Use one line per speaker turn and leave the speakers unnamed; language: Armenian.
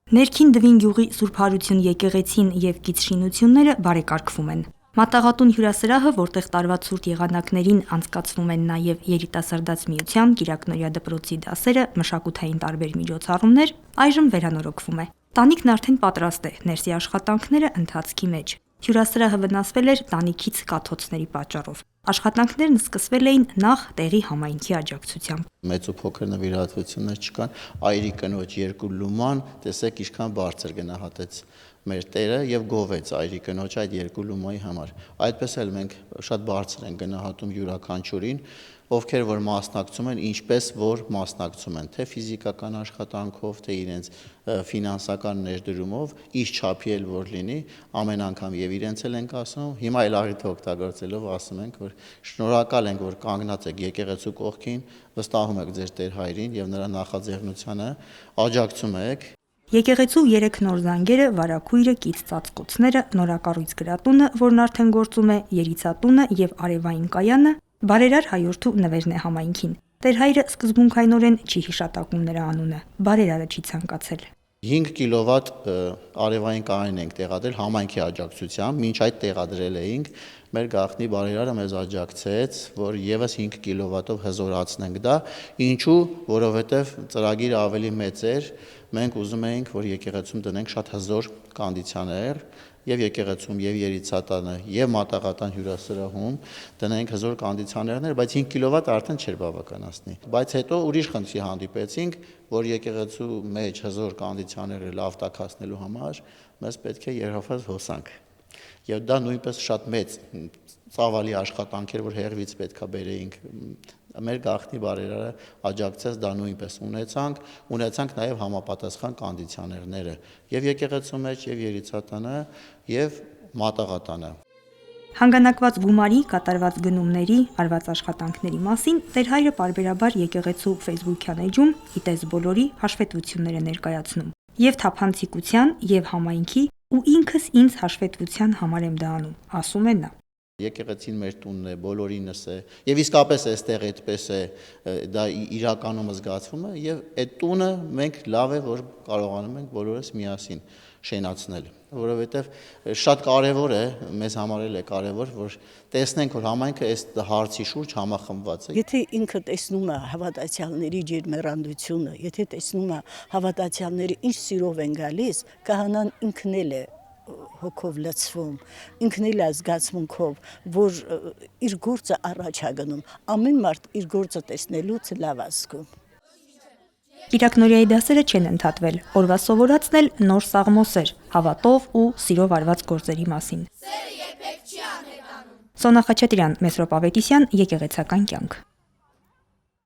Ներքին Դվին գյուղի Սուրբ Հարություն եկեղեցին եւ գիծշինությունները բարեկարգվում են։ Մատաղատուն հյուրասրահը, որտեղ տարվա ցուրտ եղանակներին անցկացվում են նաեւ երիտասարդաց միության Կիրակնորիա դպրոցի դասերը, մշակութային տարբեր միջոցառումներ, այժմ վերանորոգվում է։ Տանիքն արդեն պատրաստ է, ներսի աշխատանքները ընթացքի մեջ։ Հյուրասրահը վնասվել էր տանիքից կաթոցների պատճառով։ Աշխատանքներն սկսվել էին նախ տեղի համայնքի աջակցությամբ։
Մեծ ու փոքր նվիրատվություններ չկան, այրի կնոջ երկու լուման, տեսեք ինչքան բարձր գնահատեց մեր Տերը եւ գովեց այրի կնոջ այդ երկու լումայի համար։ Այդպես էլ մենք շատ բարձր ենք գնահատում յուրաքանչյուրին, ովքեր որ մասնակցում են, ինչպես որ մասնակցում են, թե ֆիզիկական աշխատանքով, թե իրենց ֆինանսական ներդրումով, ինչ չափի էլ որ լինի, ամեն անգամ եւ իրենց էլ ենք ասում, հիմա էլ առիթը օգտագործելով ասում ենք, որ շնորհակալ ենք, որ կանգնած եք եկեղեցու կողքին, վստահում եք ձեր Տեր հայրին եւ նրա նախաձեռնությանը, աջակցում եք։
Եկեղեցու 3 նոր զանգերը, վարագույրը, կից ծածկոցները, նորակառույց գրատունը, որն արդեն գործում է, երիցատունը եւ արևային կայանը բարերար հայորդու նվերն է համայնքին։ Տեր հայրը սկզբունքայնորեն չի հիշատակում նրա անունը, բարերարը չի ցանկացել։
5 կիլովատ արևային կայան ենք տեղադրել համայնքի աջակցությամբ, մինչ այդ տեղադրել էինք, մեր գաղտնի բարերարը մեզ աջակցեց, որ եւս 5 կիլովատով հզորացնենք դա, ինչու, որովհետեւ ծրագիրը ավելի մեծ էր, մենք ուզում էինք, որ եկեղեցում դնենք շատ հզոր կոնդիցիոներ, եւ եկեղեցում եւ երիցատանը եւ մատաղատան հյուրասրահում դնենք հզոր կոնդիցիոներներ, բայց 5 կիլովատ արդեն չէր բավականացնի։ Բայց հետո ուրիշ խնդրի հանդիպեցինք, որ եկեղեցու մեջ հզոր կոնդիցիոները լավ տաքացնելու համար մեզ պետք է երրորդված հոսանք։ Եվ դա նույնպես շատ մեծ ծավալի աշխատանք էր, որ հերվից պետքա բերեինք։ Մեր գաղտնի բարերարը աջակցեց, դա նույնպես ունեցանք նաև համապատասխան կոնդիցիոներները եւ եկեղեցու մեջ եւ երիցատանը եւ մատաղատանը։
Հանգանակված գումարի, կատարված գնումների, արված աշխատանքների մասին Տեր հայրը պարբերաբար եկեղեցու Facebook-յան էջում «Գիտես բոլորի» հաշվետվություններ է ներկայացնում։ Եվ թափանցիկության, եւ համայնքի ու ինքս ինձ հաշվետվության համար եմ դա անում, ասում է նա։
Եկեղեցին մեր տունն է, բոլորինս է, եւ իսկապես այստեղ այդպես է, դա իրականում զգացվում է, եւ այդ տունը մենք լավ է, որ կարողանում ենք բոլորս միասին շենացնել, որովհետեւ շատ կարեւոր է, մեզ համար էլ է կարեւոր, որ տեսնենք, որ համայնքը այս հարցի շուրջ համախմբված է։
Եթե ինքը տեսնում է հավատացյալների ջերմեռանդությունը, եթե տեսնում է հավատացյալները ինչ սիրով են գալիս, քահանան ինքն էլ է հոգով լցվում, ինքն էլ է զգացմունքով, որ իր գործը առաջ է գնում, ամեն մարդ իր գործը տեսնելուց լավ է զգում։
Կիրակնորիայի դասերը չեն ընդհատվել, օրվա սովորածն էլ նոր սաղմոս էր, հավատով ու սիրով արված գործերի մասին։ Սերը երբեք չի անհետանում։ Սոնա Խաչատրյան, Մեսրոպ Ավետիսյան, Եկեղեցական կյանք։